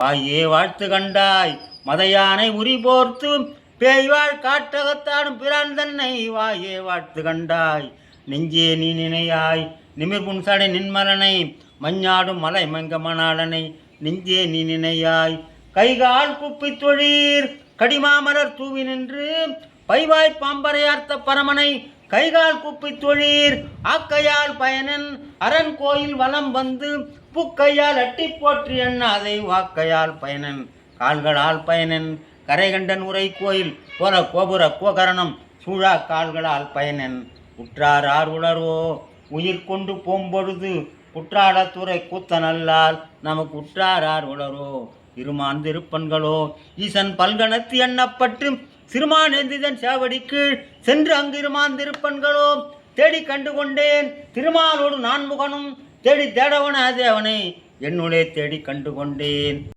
வாயே வாழ்த்து கண்டாய் மதையானை உரி போர்த்து பேய்வாழ் காட்டகத்தாடும் பிரான் தன்னை வாயே வாழ்த்து கண்டாய் நெஞ்சே நீ நினையாய் நிமிர்புன் சடை நின்மலனை மஞ்ஞாடும் மலை மங்க மணாளனை நெஞ்சே நீ நினையாய் கைகால் குப்பி தொழீர் கடிமாமலர் தூவி நின்று பைவாய் பாம்பரையார்த்த பரமனை கைகால் குப்பி தொழீர் ஆக்கையால் பயனன் அரண் கோயில் வலம் வந்து புக்கையால் அட்டி போற்றி எண்ணாதை வாக்கையால் பயனன் கால்களால் பயனன் கரைகண்டன் உரை கோயில் போல கோபுர கோகரணம் சூழா கால்களால் பயனன் உற்றார் ஆர் உளரோ உயிர் கொண்டு போம்பொழுது குற்றாலத்துறை கூத்தனல்லால் நமக்கு உற்றார் ஆர் உளரோ இருமான் திருப்பன்களோ ஈசன் பல்கணத்து எண்ணப்பட்டு சிறுமானேந்திதன் சேவடி கீழ் சென்று அங்கு இருமான் திருப்பன்களோ தேடி கண்டு கொண்டேன் திருமாலோடு நான்முகனும் தேடி தேடவன தேவனை என்னுடைய தேடி கண்டு கொண்டேன்.